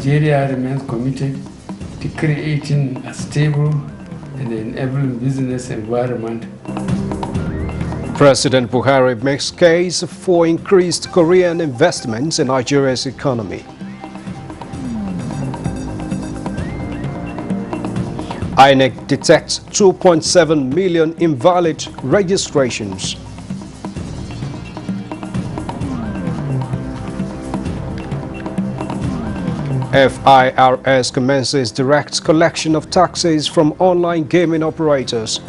Nigeria remains committed to creating a stable and enabling business environment. President Buhari makes case for increased Korean investments in Nigeria's economy. INEC detects 2.7 million invalid registrations. FIRS commences direct collection of taxes from online gaming operators.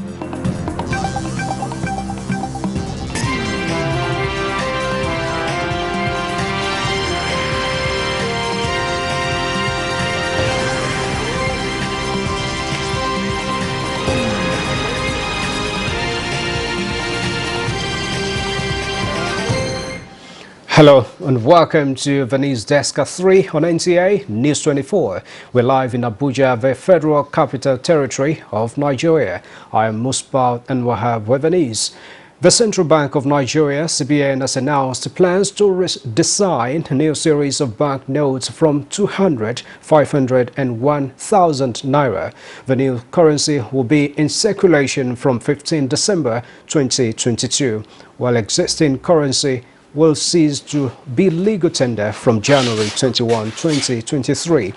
Hello and welcome to the News Desk at 3 on NTA News 24. We're live in Abuja, the Federal Capital Territory of Nigeria. I am Musbah and Wahab with the news. The Central Bank of Nigeria, CBN, has announced plans to design a new series of banknotes from 200, 500 and 1,000 naira. The new currency will be in circulation from 15 December 2022, while existing currency will cease to be legal tender from January 21, 2023.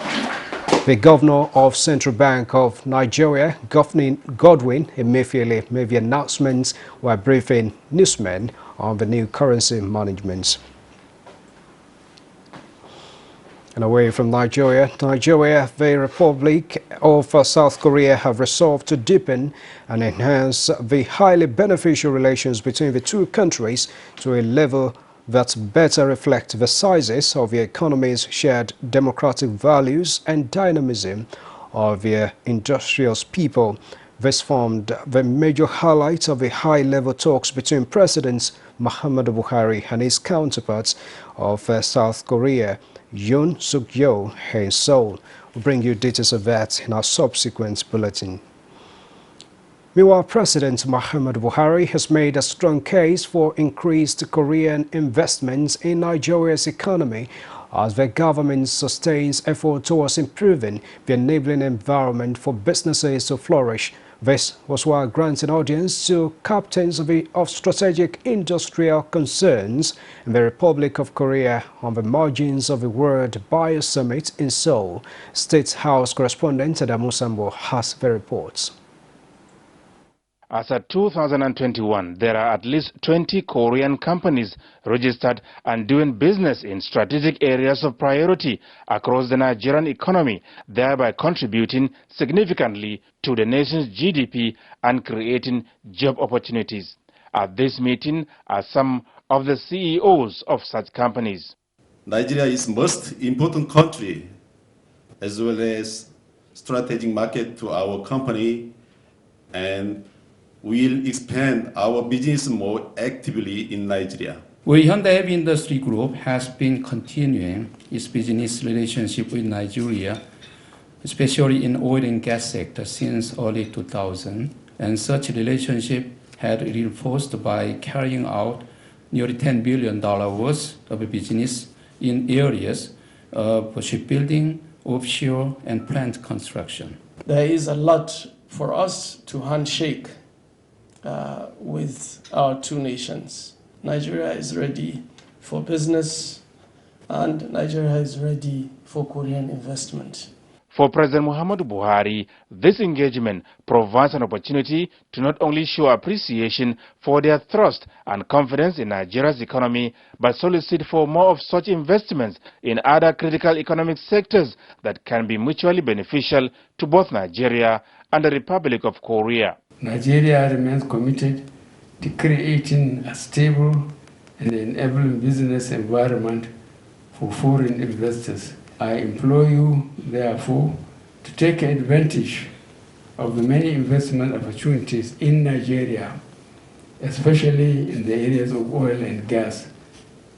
The Governor of Central Bank of Nigeria, Godwin Emefiele, made the announcements while briefing newsmen on the new currency management. And away from Nigeria, the Republic of South Korea have resolved to deepen and enhance the highly beneficial relations between the two countries to a level that better reflect the sizes of the economy's shared democratic values and dynamism of the industrious people. This formed the major highlight of the high-level talks between Presidents Muhammadu Buhari and his counterparts of South Korea, Yoon Suk-yeol, in Seoul. We'll bring you details of that in our subsequent bulletin. Meanwhile, President Muhammadu Buhari has made a strong case for increased Korean investments in Nigeria's economy as the government sustains efforts towards improving the enabling environment for businesses to flourish. This was while granting audience to captains of strategic industrial concerns in the Republic of Korea on the margins of the World Bio Summit in Seoul. State House correspondent Adamu Sambo has the reports. As of 2021, there are at least 20 Korean companies registered and doing business in strategic areas of priority across the Nigerian economy, thereby contributing significantly to the nation's GDP and creating job opportunities. At this meeting are some of the CEOs of such companies. Nigeria is most important country as well as strategic market to our company, and we'll expand our business more actively in Nigeria. Hyundai Heavy Industry Group has been continuing its business relationship with Nigeria, especially in oil and gas sector since early 2000, and such relationship had reinforced by carrying out nearly $10 billion worth of business in areas of shipbuilding, offshore, and plant construction. There is a lot for us to handshake with our two nations. Nigeria is ready for business and Nigeria is ready for Korean investment. For President Muhammadu Buhari, this engagement provides an opportunity to not only show appreciation for their trust and confidence in Nigeria's economy, but solicit for more of such investments in other critical economic sectors that can be mutually beneficial to both Nigeria and the Republic of Korea. Nigeria remains committed to creating a stable and enabling business environment for foreign investors. I implore you, therefore, to take advantage of the many investment opportunities in Nigeria, especially in the areas of oil and gas,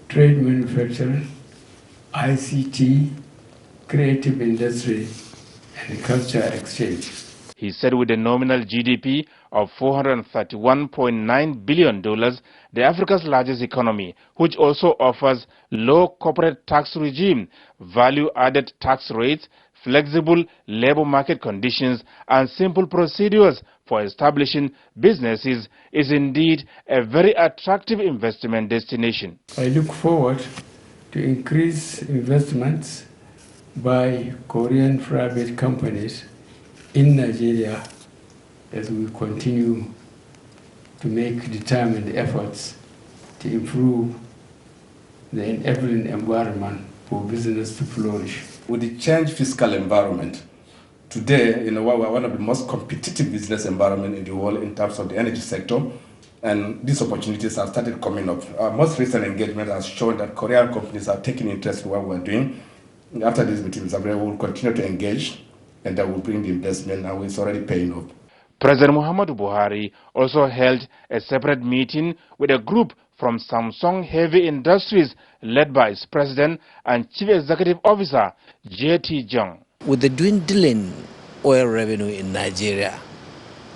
trade manufacturing, ICT, creative industry, and culture exchange. He said with a nominal GDP of $431.9 billion, the Africa's largest economy, which also offers low corporate tax regime, value-added tax rates, flexible labor market conditions, and simple procedures for establishing businesses, is indeed a very attractive investment destination. I look forward to increase investments by Korean private companies in Nigeria as we continue to make determined efforts to improve the enabling environment for business to flourish. With the changed fiscal environment, today, we're one of the most competitive business environment in the world in terms of the energy sector, and these opportunities have started coming up. Our most recent engagement has shown that Korean companies are taking interest in what we're doing. After these meetings, we will continue to engage, and that will bring the investment, and it's already paying off. President Muhammadu Buhari also held a separate meeting with a group from Samsung Heavy Industries led by its president and chief executive officer, J.T. Jung. With the dwindling oil revenue in Nigeria,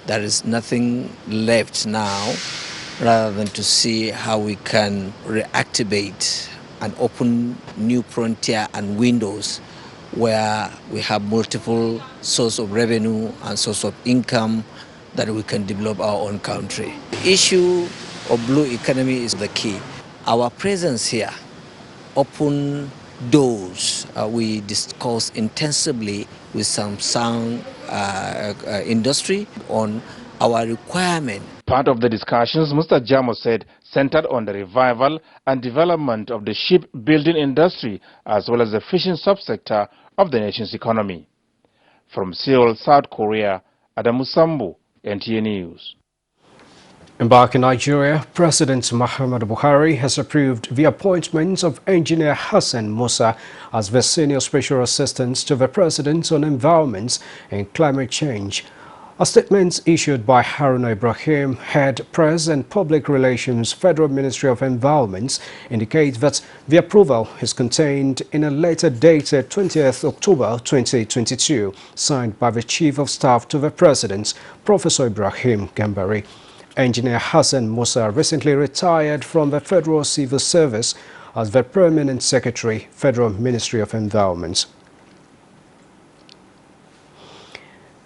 there is nothing left now rather than to see how we can reactivate and open new frontier and windows where we have multiple sources of revenue and source of income that we can develop our own country. The issue of blue economy is the key. Our presence here open doors. We discuss intensively with Samsung industry on our requirement. Part of the discussions, Mr. Jamo said, centered on the revival and development of the shipbuilding industry as well as the fishing subsector of the nation's economy. From Seoul, South Korea, Adamu Sambu, NTA News. And back in Nigeria, President Muhammadu Buhari has approved the appointment of Engineer Hassan Musa as the Senior Special Assistant to the President on Environment and Climate Change. A statement issued by Haruna Ibrahim, Head Press and Public Relations, Federal Ministry of Environment, indicates that the approval is contained in a letter dated 20th October 2022, signed by the Chief of Staff to the President, Professor Ibrahim Gambari. Engineer Hassan Musa recently retired from the Federal Civil Service as the Permanent Secretary, Federal Ministry of Environment.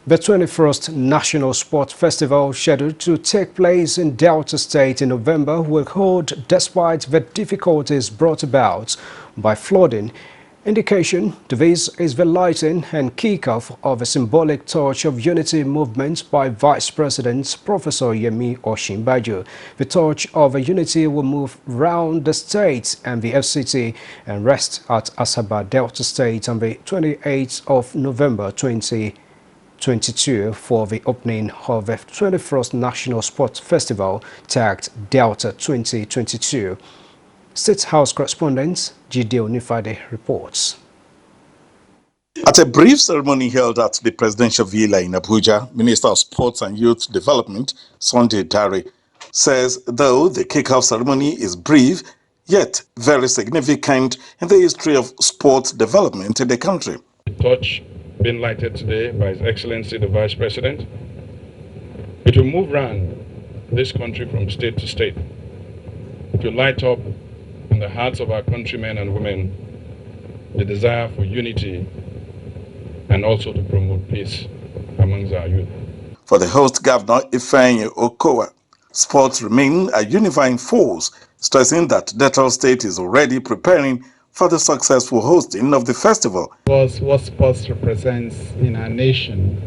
The 21st National Sports Festival, scheduled to take place in Delta State in November, will hold despite the difficulties brought about by flooding. Indication to this is the lighting and kick-off of a symbolic Torch of Unity movement by Vice President Professor Yemi Osinbajo. The Torch of Unity will move round the state and the FCT and rest at Asaba, Delta State on the 28th of November 2022 for the opening of the 21st National Sports Festival tagged Delta 2022. State House correspondent Gideon Nifade reports. At a brief ceremony held at the presidential villa in Abuja, Minister of Sports and Youth Development, Sunday Dare, says though the kick-off ceremony is brief, yet very significant in the history of sports development in the country. The torch being lighted today by His Excellency the Vice President, it will move around this country from state to state to light up in the hearts of our countrymen and women the desire for unity and also to promote peace amongst our youth. For the host governor, Ifeanyi Okowa, sports remain a unifying force, stressing that Delta State is already preparing for the successful hosting of the festival. Because what sports represents in our nation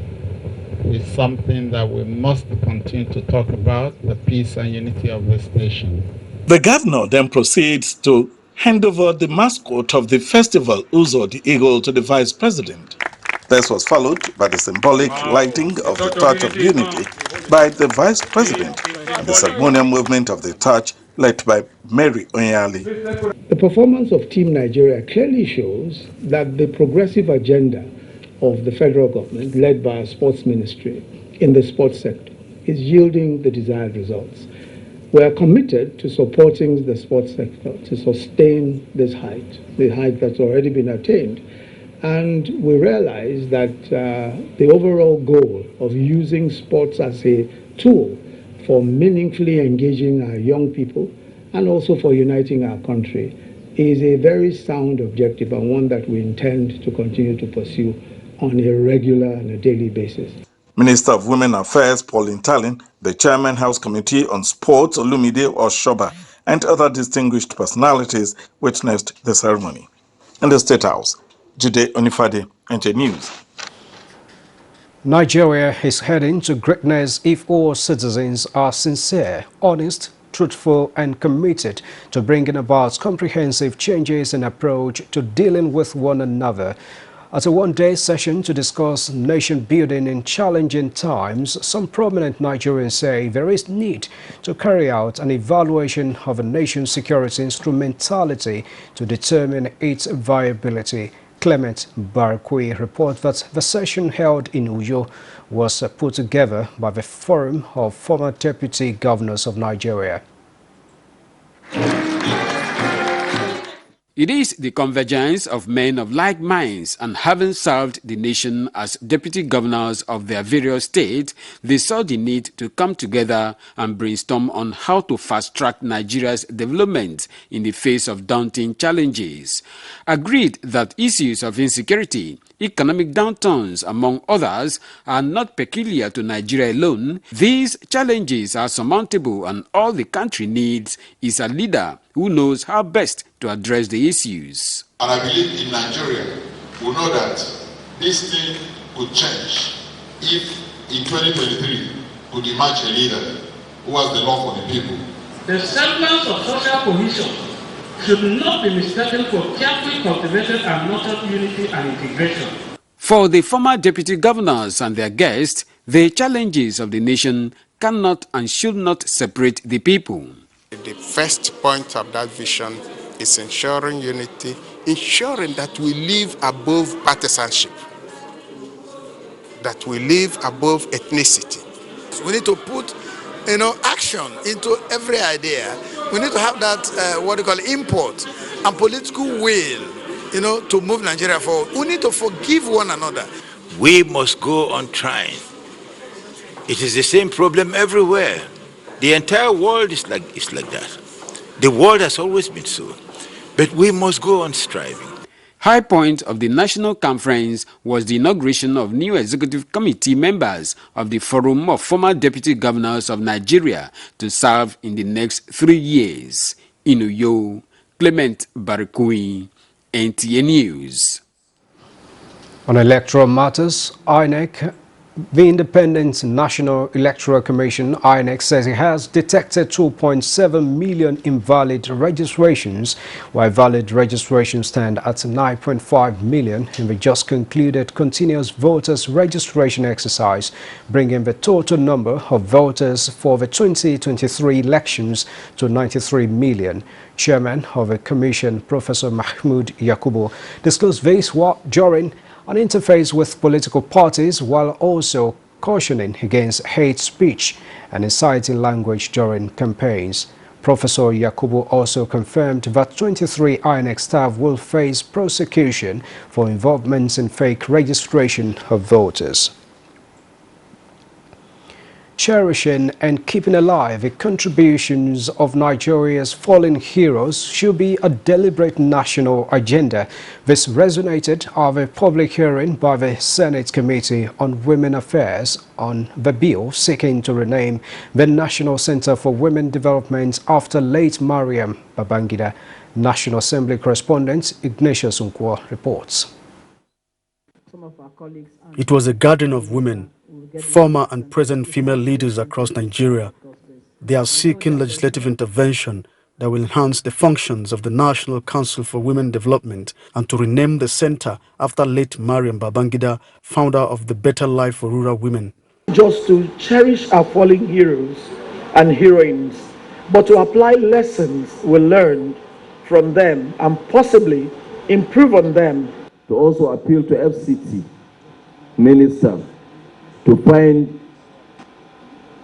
is something that we must continue to talk about, the peace and unity of this nation. The governor then proceeds to hand over the mascot of the festival, Uzo the Eagle, to the Vice President. This was followed by the symbolic lighting of the Torch of Unity by the Vice President and the ceremonial movement of the torch led by Mary Onyali. The performance of Team Nigeria clearly shows that the progressive agenda of the federal government, led by our sports ministry in the sports sector, is yielding the desired results. We are committed to supporting the sports sector to sustain this height, the height that's already been attained. And we realized that the overall goal of using sports as a tool for meaningfully engaging our young people and also for uniting our country is a very sound objective and one that we intend to continue to pursue on a regular and a daily basis. Minister of Women Affairs Pauline Talin, the Chairman House Committee on Sports Olumide Oshoba, and other distinguished personalities witnessed the ceremony. In the State House, Jide Onifade, NTA News. Nigeria is heading to greatness if all citizens are sincere, honest, truthful and committed to bringing about comprehensive changes in approach to dealing with one another. At a one-day session to discuss nation building in challenging times, some prominent Nigerians say there is need to carry out an evaluation of a nation's security instrumentality to determine its viability. Clement Barakui reports that the session held in Uyo was put together by the Forum of Former Deputy Governors of Nigeria. It is the convergence of men of like minds, and having served the nation as deputy governors of their various states, they saw the need to come together and brainstorm on how to fast-track Nigeria's development in the face of daunting challenges. Agreed that issues of insecurity, economic downturns, among others, are not peculiar to Nigeria alone. These challenges are surmountable, and all the country needs is a leader who knows how best to address the issues. And I believe in Nigeria, we know that this thing could change if in 2023 could emerge a leader who has the love for the people. The semblance of social cohesion should not be mistaken for carefully cultivated and nurtured unity and integration. For the former deputy governors and their guests, the challenges of the nation cannot and should not separate the people. The first point of that vision is ensuring unity, ensuring that we live above partisanship, that we live above ethnicity. We need to put, action into every idea. We need to have that, import and political will, to move Nigeria forward. We need to forgive one another. We must go on trying. It is the same problem everywhere. The entire world is like that. The world has always been so. But we must go on striving. High point of the national conference was the inauguration of new executive committee members of the Forum of Former Deputy Governors of Nigeria to serve in the next 3 years. In Uyo, Clement Barakui, NTA News. On electoral matters, INEC, the Independent National Electoral Commission, INEC, says it has detected 2.7 million invalid registrations, while valid registrations stand at 9.5 million in the just concluded continuous voters registration exercise, bringing the total number of voters for the 2023 elections to 93 million. Chairman of the Commission, Professor Mahmoud Yakubu, disclosed this during an interface with political parties, while also cautioning against hate speech and inciting language during campaigns. Professor Yakubu also confirmed that 23 INEC staff will face prosecution for involvement in fake registration of voters. Cherishing and keeping alive the contributions of Nigeria's fallen heroes should be a deliberate national agenda. This resonated at a public hearing by the Senate Committee on Women Affairs on the bill seeking to rename the National Center for Women Development after late Mariam Babangida. National Assembly correspondent Ignatius Unkwo reports. It was a gathering of women, former and present female leaders across Nigeria. They are seeking legislative intervention that will enhance the functions of the National Council for Women Development and to rename the center after late Mariam Babangida, founder of the Better Life for Rural Women. Just to cherish our fallen heroes and heroines, but to apply lessons we learned from them and possibly improve on them. To also appeal to FCT Minister to find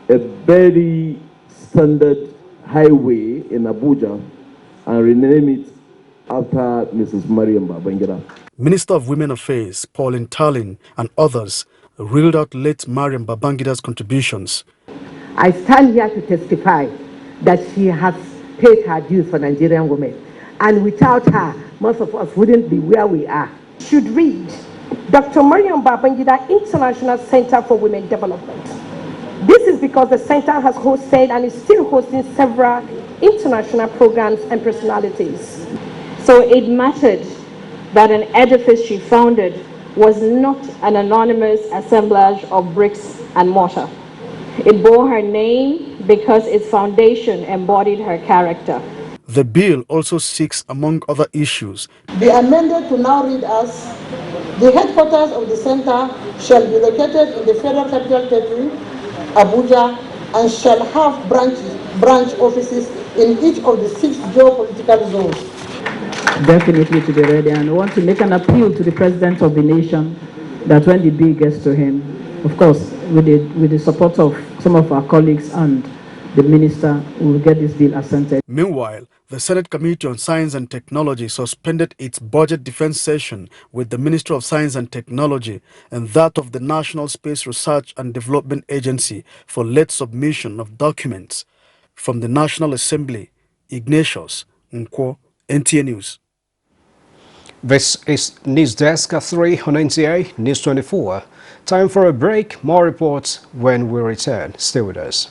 a very standard highway in Abuja and rename it after Mrs. Mariam Babangida. Minister of Women Affairs, Pauline Talin, and others reeled out late Mariam Babangida's contributions. I stand here to testify that she has paid her dues for Nigerian women. And without her, most of us wouldn't be where we are. Should read Dr. Mariam Babangida International Center for Women Development. This is because the center has hosted and is still hosting several international programs and personalities. So it mattered that an edifice she founded was not an anonymous assemblage of bricks and mortar. It bore her name because its foundation embodied her character. The bill also seeks, among other issues, be amended to now read as: the headquarters of the center shall be located in the Federal Capital Territory, Abuja, and shall have branch offices in each of the 6 geopolitical zones. Definitely to be ready, and I want to make an appeal to the President of the nation that when the bill gets to him, of course, with the support of some of our colleagues and the minister, we will get this bill assented. Meanwhile, the Senate Committee on Science and Technology suspended its budget defense session with the Ministry of Science and Technology and that of the National Space Research and Development Agency for late submission of documents. From the National Assembly, Ignatius Nkwo, NTA News. This is News Desk 3 on NTA News 24. Time for a break. More reports when we return. Stay with us.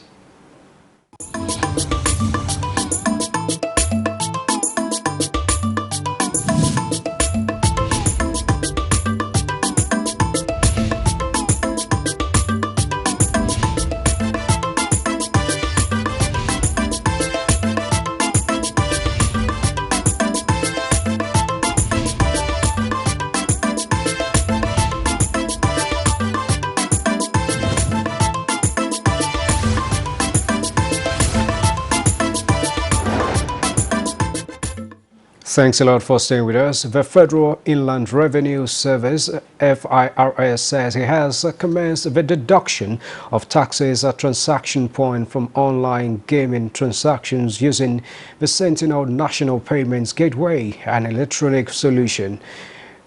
Thanks a lot for staying with us. The Federal Inland Revenue Service, FIRS, says it has commenced the deduction of taxes at transaction point from online gaming transactions using the Sentinel National Payments Gateway, an electronic solution.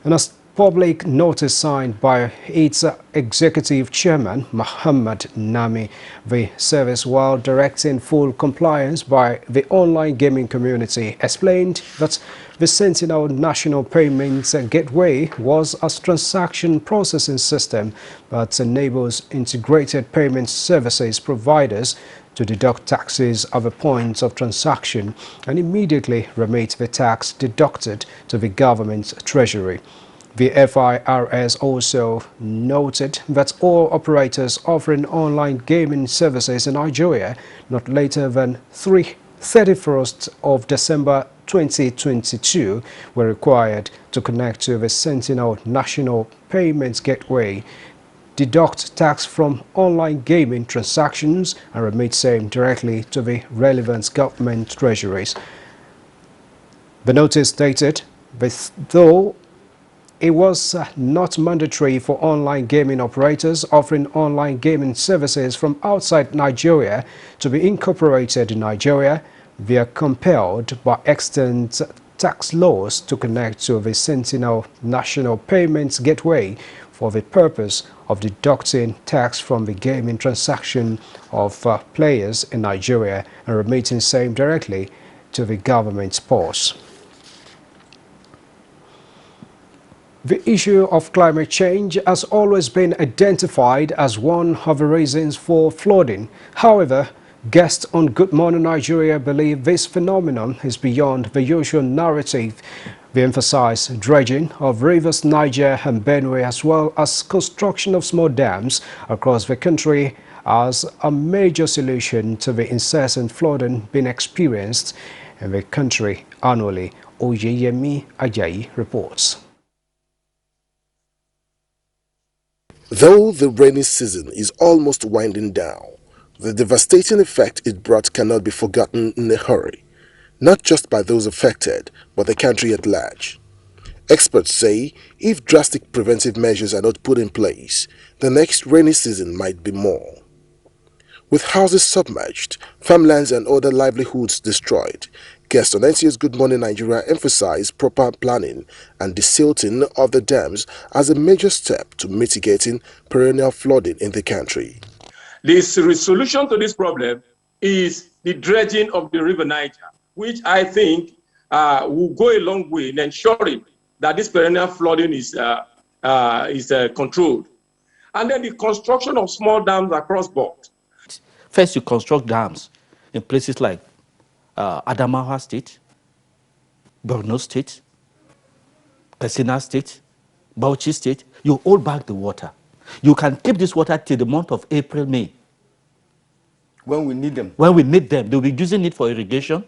And as public notice signed by its executive chairman, Muhammad Nami, the service, while directing full compliance by the online gaming community, explained that the Sentinel National Payments Gateway was a transaction processing system that enables integrated payment services providers to deduct taxes at the point of transaction and immediately remit the tax deducted to the government's treasury. The FIRS also noted that all operators offering online gaming services in Nigeria not later than 31st of December 2022 were required to connect to the Sentinel National Payments Gateway, deduct tax from online gaming transactions and remit same directly to the relevant government treasuries. The notice stated that though it was not mandatory for online gaming operators offering online gaming services from outside Nigeria to be incorporated in Nigeria, they are compelled by extant tax laws to connect to the Sentinel National Payments Gateway for the purpose of deducting tax from the gaming transaction of players in Nigeria and remitting same directly to the government's purse. The issue of climate change has always been identified as one of the reasons for flooding. However, guests on Good Morning Nigeria believe this phenomenon is beyond the usual narrative. They emphasize dredging of rivers Niger and Benue as well as construction of small dams across the country as a major solution to the incessant flooding being experienced in the country annually. Oyeyemi Ajayi reports. Though the rainy season is almost winding down, the devastating effect it brought cannot be forgotten in a hurry, not just by those affected, but the country at large. Experts say if drastic preventive measures are not put in place, the next rainy season might be more. With houses submerged, farmlands and other livelihoods destroyed, guests on NTA's Good Morning Nigeria emphasized proper planning and desilting of the dams as a major step to mitigating perennial flooding in the country. The solution to this problem is the dredging of the River Niger, which I think will go a long way in ensuring that this perennial flooding is controlled. And then the construction of small dams across board. First, you construct dams in places like Adamawa State, Borno State, Katsina State, Bauchi State. You hold back the water. You can keep this water till the month of April, May. When we need them. When we need them, they'll be using it for irrigation,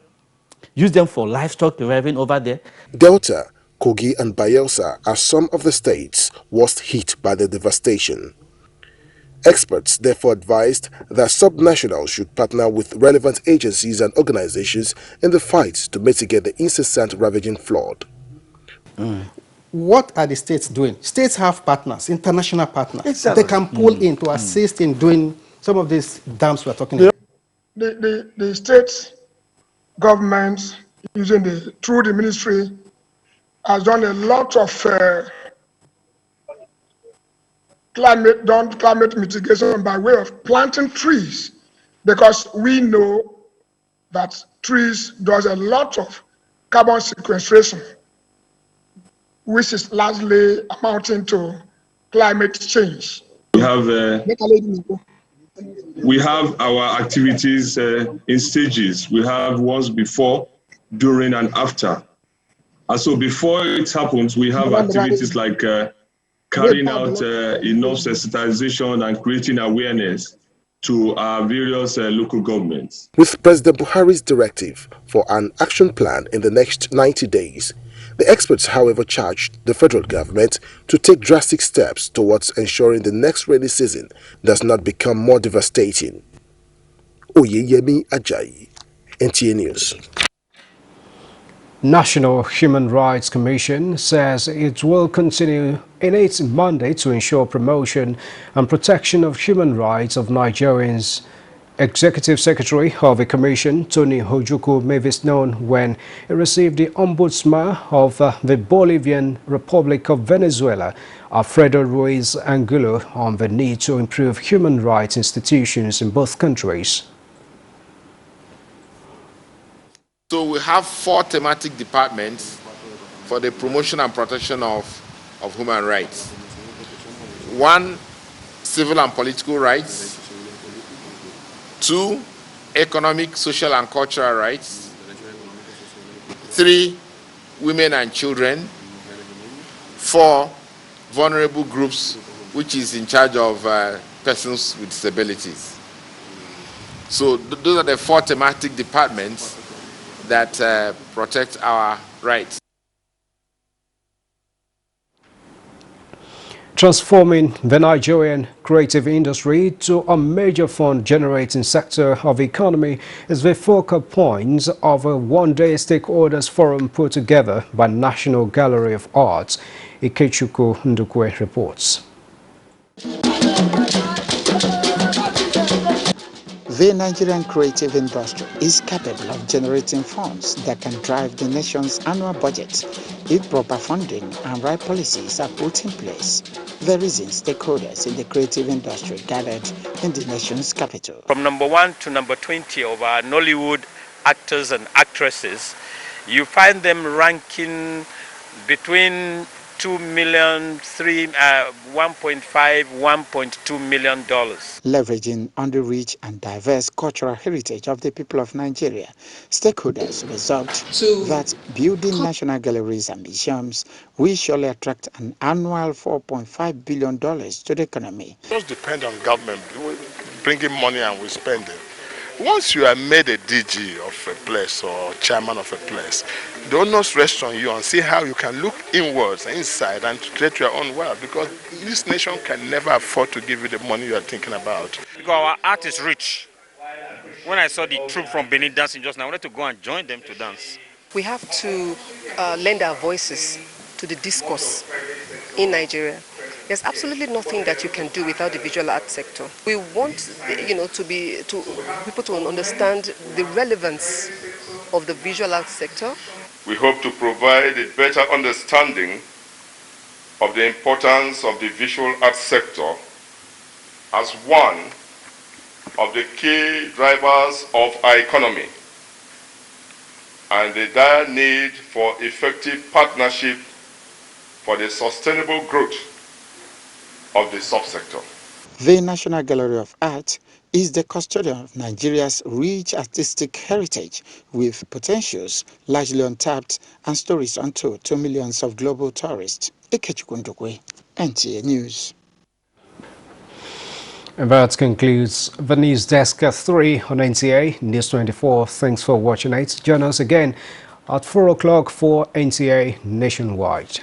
use them for livestock arriving over there. Delta, Kogi and Bayelsa are some of the states worst hit by the devastation. Experts therefore advised that subnationals should partner with relevant agencies and organizations in the fight to mitigate the incessant ravaging flood. What are the states doing? States have partners, international partners. Exactly. They can pull in to assist in doing some of these dams we're talking about. The state governments, through the ministry, has done a lot of climate mitigation by way of planting trees, because we know that trees does a lot of carbon sequestration, which is largely amounting to climate change. We have our activities in stages. We have ones before, during, and after. And so before it happens, we have activities like carrying out enough sensitization and creating awareness to our various local governments. With President Buhari's directive for an action plan in the next 90 days, the experts, however, charged the federal government to take drastic steps towards ensuring the next rainy season does not become more devastating. Oyeyemi Ajayi, NTA News. National Human Rights Commission says it will continue in its mandate to ensure promotion and protection of human rights of Nigerians. Executive Secretary of the Commission, Tony Ojukwu, made this known when he received the Ombudsman of the Bolivian Republic of Venezuela, Alfredo Ruiz Angulo, on the need to improve human rights institutions in both countries. So we have 4 thematic departments for the promotion and protection of human rights. 1, civil and political rights. 2, economic, social, and cultural rights. 3, women and children. 4, vulnerable groups, which is in charge of persons with disabilities. So those are the 4 thematic departments that protect our rights. Transforming the Nigerian creative industry to a major fund-generating sector of the economy is the focal point of a one-day stakeholders forum put together by National Gallery of Arts. Ikechukwu Ndukwe reports. The Nigerian creative industry is capable of generating funds that can drive the nation's annual budget if proper funding and right policies are put in place. The reason stakeholders in the creative industry gathered in the nation's capital. From number 1 to number 20 of our Nollywood actors and actresses, you find them ranking between 2 million, 1.5, $1.2 million. Leveraging on the rich and diverse cultural heritage of the people of Nigeria, stakeholders resolved that building national galleries and museums will surely attract an annual $4.5 billion to the economy. It just depends on government bringing money and we spend it. Once you are made a DG of a place or chairman of a place, the onus rests on you and see how you can look inwards and inside and create your own wealth, because this nation can never afford to give you the money you are thinking about. Because our art is rich. When I saw the troupe from Benin dancing just now, I wanted to go and join them to dance. We have to lend our voices to the discourse in Nigeria. There's absolutely nothing that you can do without the visual art sector. We want, people to understand the relevance of the visual art sector. We hope to provide a better understanding of the importance of the visual arts sector as one of the key drivers of our economy and the dire need for effective partnership for the sustainable growth of the subsector. The National Gallery of Art is the custodian of Nigeria's rich artistic heritage, with potentials largely untapped and stories untold to millions of global tourists. Ikechukwu Ndukwe, NTA News. And that concludes the news desk at 3 on NTA News 24. Thanks for watching it. Join us again at 4 o'clock for NTA Nationwide.